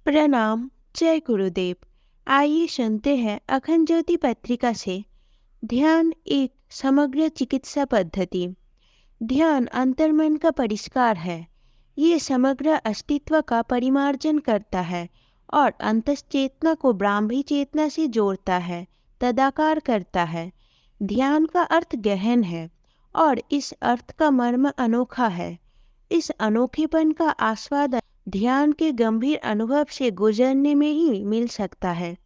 प्रणाम। जय गुरुदेव। आइए सुनते हैं अखंड ज्योति पत्रिका से ध्यान एक समग्र चिकित्सा पद्धति। ध्यान अंतर्मन का परिष्कार है। ये समग्र अस्तित्व का परिमार्जन करता है और अंतश्चेतना को ब्राह्मी चेतना से जोड़ता है, तदाकार करता है। ध्यान का अर्थ गहन है और इस अर्थ का मर्म अनोखा है। इस अनोखेपन का आस्वादन ध्यान के गंभीर अनुभव से गुजरने में ही मिल सकता है।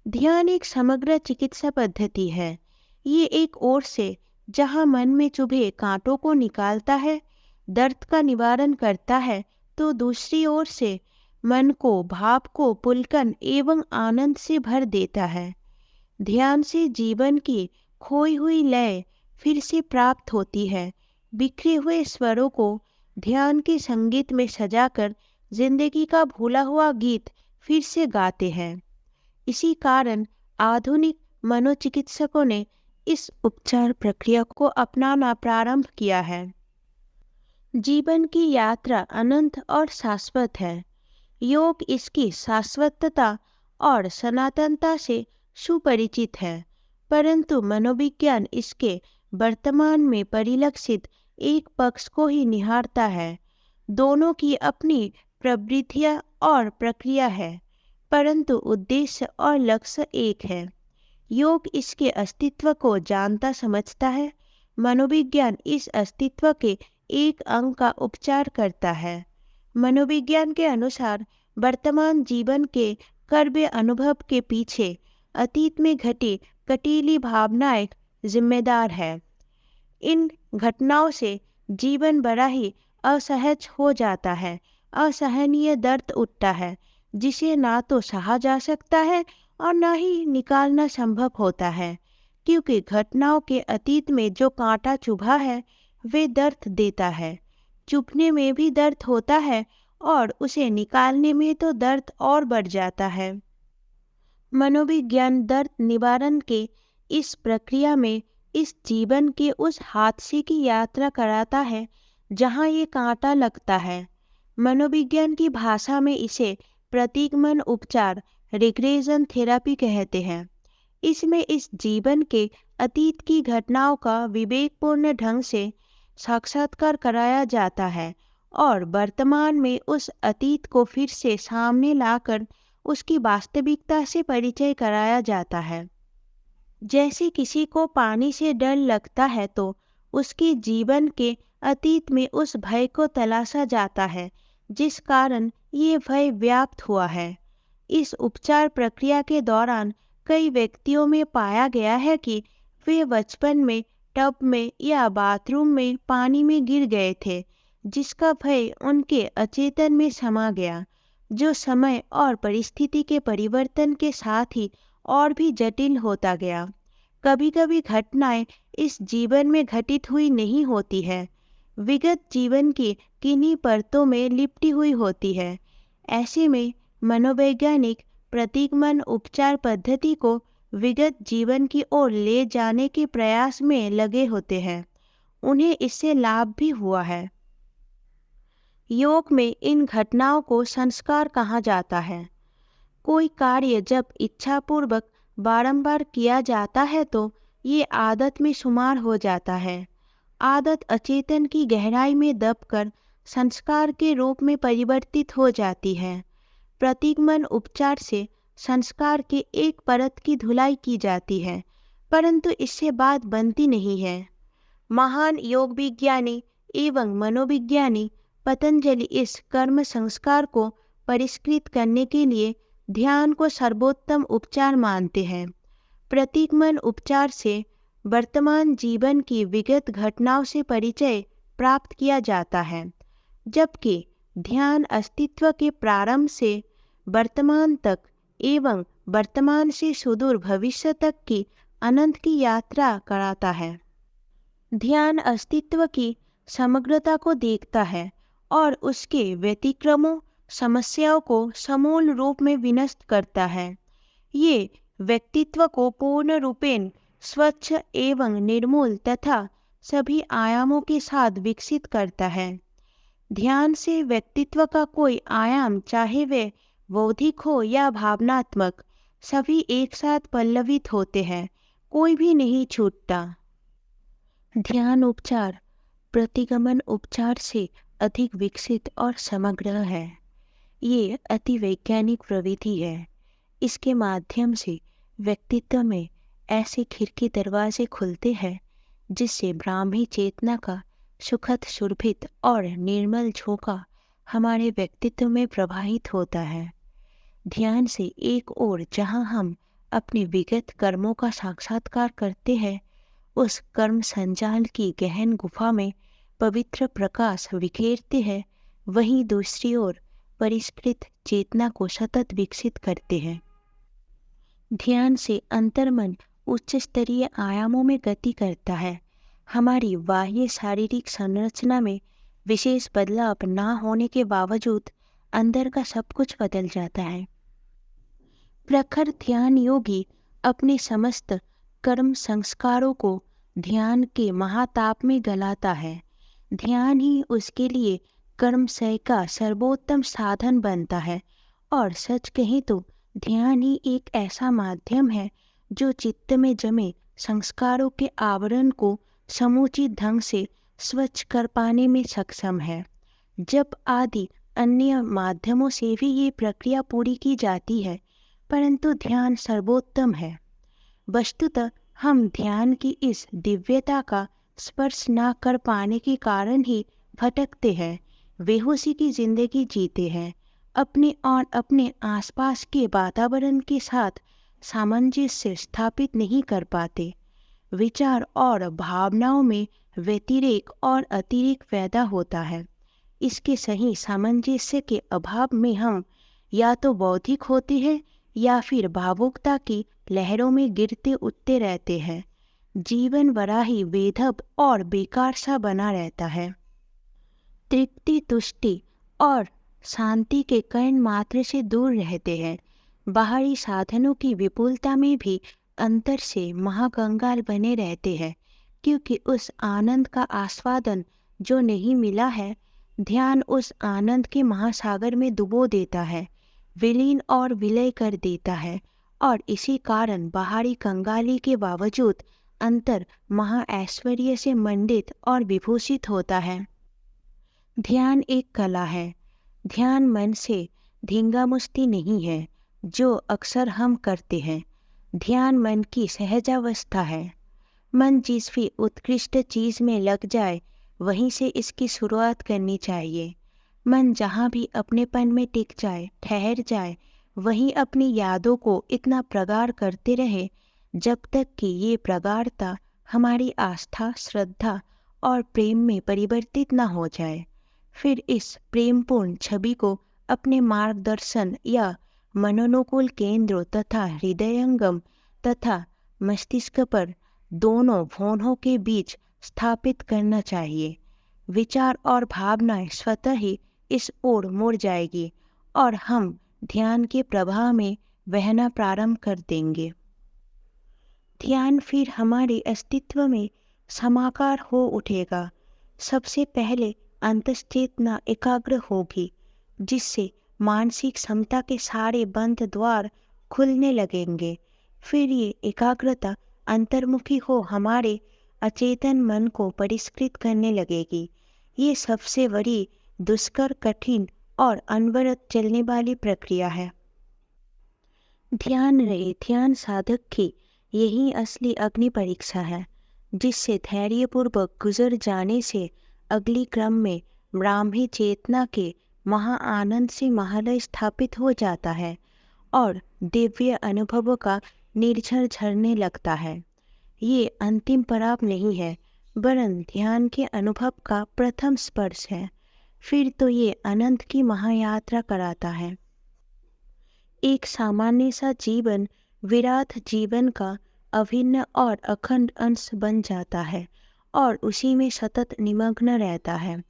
ध्यान एक समग्र चिकित्सा पद्धति है। ये एक ओर से जहाँ मन में चुभे कांटों को निकालता है, दर्द का निवारण करता है, तो दूसरी ओर से मन को, भाव को पुलकन एवं आनंद से भर देता है। ध्यान से जीवन की खोई हुई लय फिर से प्राप्त होती है। बिखरे हुए स्वरों को ध्यान के संगीत में सजाकर जिंदगी का भूला हुआ गीत फिर से गाते हैं। इसी कारण आधुनिक मनोचिकित्सकों ने इस उपचार प्रक्रिया को अपनाना प्रारंभ किया है। जीवन की यात्रा अनंत और शाश्वत है। योग इसकी शाश्वतता और सनातनता से सुपरिचित है, परंतु मनोविज्ञान इसके वर्तमान में परिलक्षित एक पक्ष को ही निहारता है। दोनों की अपनी प्रवृत्तियां और प्रक्रिया है, परंतु उद्देश्य और लक्ष्य एक है। योग इसके अस्तित्व को जानता समझता है। मनोविज्ञान इस अस्तित्व के एक अंग का उपचार करता है। मनोविज्ञान के अनुसार वर्तमान जीवन के कर्व्य अनुभव के पीछे अतीत में घटी कटीली भावनाएं जिम्मेदार है। इन घटनाओं से जीवन बड़ा ही असहज हो जाता है। असहनीय दर्द उठता है, जिसे ना तो सहा जा सकता है और ना ही निकालना संभव होता है, क्योंकि घटनाओं के अतीत में जो कांटा चुभा है वे दर्द देता है। चुभने में भी दर्द होता है और उसे निकालने में तो दर्द और बढ़ जाता है। मनोविज्ञान दर्द निवारण के इस प्रक्रिया में इस जीवन के उस हादसे की यात्रा कराता है जहाँ ये कांटा लगता है। मनोविज्ञान की भाषा में इसे प्रतीकमन उपचार, रिग्रेशन थेरेपी कहते हैं। इसमें इस जीवन के अतीत की घटनाओं का विवेकपूर्ण ढंग से साक्षात्कार कराया जाता है और वर्तमान में उस अतीत को फिर से सामने लाकर उसकी वास्तविकता से परिचय कराया जाता है। जैसे किसी को पानी से डर लगता है तो उसके जीवन के अतीत में उस भय को तलाशा जाता है जिस कारण ये भय व्याप्त हुआ है। इस उपचार प्रक्रिया के दौरान कई व्यक्तियों में पाया गया है कि वे बचपन में टब में या बाथरूम में पानी में गिर गए थे, जिसका भय उनके अचेतन में समा गया, जो समय और परिस्थिति के परिवर्तन के साथ ही और भी जटिल होता गया। कभी कभी घटनाएं इस जीवन में घटित हुई नहीं होती है, विगत जीवन की किन्हीं परतों में लिपटी हुई होती है। ऐसे में मनोवैज्ञानिक प्रतीकमन उपचार पद्धति को विगत जीवन की ओर ले जाने के प्रयास में लगे होते हैं। उन्हें इससे लाभ भी हुआ है। योग में इन घटनाओं को संस्कार कहा जाता है। कोई कार्य जब इच्छापूर्वक बारंबार किया जाता है तो ये आदत में शुमार हो जाता है। आदत अचेतन की गहराई में दबकर संस्कार के रूप में परिवर्तित हो जाती है। प्रतीकमन उपचार से संस्कार के एक परत की धुलाई की जाती है, परंतु इससे बात बनती नहीं है। महान योग विज्ञानी एवं मनोविज्ञानी पतंजलि इस कर्म संस्कार को परिष्कृत करने के लिए ध्यान को सर्वोत्तम उपचार मानते हैं। प्रतीकमन उपचार से वर्तमान जीवन की विगत घटनाओं से परिचय प्राप्त किया जाता है, जबकि ध्यान अस्तित्व के प्रारंभ से वर्तमान तक एवं वर्तमान से सुदूर भविष्य तक की अनंत की यात्रा कराता है। ध्यान अस्तित्व की समग्रता को देखता है और उसके व्यतिक्रमों, समस्याओं को समूल रूप में विनष्ट करता है। ये व्यक्तित्व को पूर्ण रूपेण स्वच्छ एवं निर्मूल तथा सभी आयामों के साथ विकसित करता है। ध्यान से व्यक्तित्व का कोई आयाम, चाहे वे बौद्धिक हो या भावनात्मक, सभी एक साथ पल्लवित होते हैं, कोई भी नहीं छूटता। ध्यान उपचार प्रतिगमन उपचार से अधिक विकसित और समग्र है। ये अति वैज्ञानिक प्रविधि है। इसके माध्यम से व्यक्तित्व में ऐसे खिड़की दरवाजे खुलते हैं जिससे ब्राह्मी चेतना का सुखद सुरभित और निर्मल झोंका हमारे व्यक्तित्व में प्रवाहित होता है। ध्यान से एक ओर जहाँ हम अपने विगत कर्मों का साक्षात्कार करते हैं, उस कर्म संजाल की गहन गुफा में पवित्र प्रकाश बिखेरते हैं, वहीं दूसरी ओर परिष्कृत चेतना को सतत विकसित करते हैं। ध्यान से अंतर्मन उच्च स्तरीय आयामों में गति करता है। हमारी बाह्य शारीरिक संरचना में विशेष बदलाव ना होने के बावजूद अंदर का सब कुछ बदल जाता है। प्रखर ध्यान योगी अपने समस्त कर्म संस्कारों को ध्यान के महाताप में गलाता है। ध्यान ही उसके लिए कर्मशय का सर्वोत्तम साधन बनता है और सच कहें तो ध्यान ही एक ऐसा माध्यम है जो चित्त में जमे संस्कारों के आवरण को समुचित ढंग से स्वच्छ कर पाने में सक्षम है। जप आदि अन्य माध्यमों से भी ये प्रक्रिया पूरी की जाती है, परंतु ध्यान सर्वोत्तम है। वस्तुतः हम ध्यान की इस दिव्यता का स्पर्श न कर पाने के कारण ही भटकते हैं, बेहोशी की जिंदगी जीते हैं, अपने और अपने आसपास के वातावरण के साथ सामंजस्य स्थापित नहीं कर पाते। विचार और भावनाओं में व्यतिरेक और अतिरेक पैदा होता है। इसके सही सामंजस्य के अभाव में हम या तो बौद्धिक होते हैं या फिर भावुकता की लहरों में गिरते उठते रहते हैं। जीवन बड़ा ही बेढब और बेकार सा बना रहता है। तृप्ति, तुष्टि और शांति के कण मात्र से दूर रहते हैं। बाहरी साधनों की विपुलता में भी अंतर से महाकंगाल बने रहते हैं, क्योंकि उस आनंद का आस्वादन जो नहीं मिला है, ध्यान उस आनंद के महासागर में डुबो देता है, विलीन और विलय कर देता है, और इसी कारण बाहरी कंगाली के बावजूद अंतर महा ऐश्वर्य से मंडित और विभूषित होता है। ध्यान एक कला है। ध्यान मन से धींगामुष्टि नहीं है जो अक्सर हम करते हैं। ध्यान मन की सहजावस्था है। मन जिस भी उत्कृष्ट चीज में लग जाए वहीं से इसकी शुरुआत करनी चाहिए। मन जहाँ भी अपनेपन में टिक जाए, ठहर जाए, वहीं अपनी यादों को इतना प्रगाढ़ करते रहे जब तक कि ये प्रगाढ़ता हमारी आस्था, श्रद्धा और प्रेम में परिवर्तित न हो जाए। फिर इस प्रेमपूर्ण छवि को अपने मार्गदर्शन या मनोनुकूल केंद्रों तथा हृदयंगम तथा मस्तिष्क पर दोनों भौहों के बीच स्थापित करना चाहिए। विचार और भावनाएं स्वतः ही इस ओर मुड़ जाएगी और हम ध्यान के प्रवाह में बहना प्रारंभ कर देंगे। ध्यान फिर हमारे अस्तित्व में समाकार हो उठेगा। सबसे पहले अंतश्चेतना एकाग्र होगी, जिससे मानसिक क्षमता के सारे बंद द्वार खुलने लगेंगे। फिर ये एकाग्रता अंतर्मुखी हो हमारे अचेतन मन को परिष्कृत करने लगेगी। ये सबसे बड़ी, दुष्कर, कठिन और अनवरत चलने वाली प्रक्रिया है। ध्यान रहे ध्यान साधक की यही असली अग्नि परीक्षा है, जिससे धैर्यपूर्वक गुजर जाने से अगली क्रम में ब्राह्मी चेतना के महा आनंद से महालय स्थापित हो जाता है और दिव्य अनुभवों का निर्झर झरने लगता है। ये अंतिम पड़ाव नहीं है, वरन ध्यान के अनुभव का प्रथम स्पर्श है। फिर तो ये अनंत की महायात्रा कराता है। एक सामान्य सा जीवन विराट जीवन का अभिन्न और अखंड अंश बन जाता है और उसी में सतत निमग्न रहता है।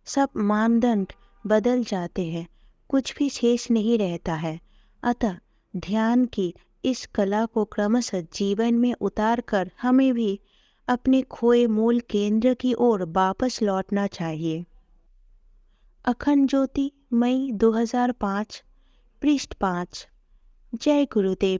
सब मानदंड बदल जाते हैं, कुछ भी शेष नहीं रहता है। अतः ध्यान की इस कला को क्रमशः जीवन में उतार कर हमें भी अपने खोए मूल केंद्र की ओर वापस लौटना चाहिए। अखंड ज्योति, मई 2005। पृष्ठ 5। जय गुरुदेव।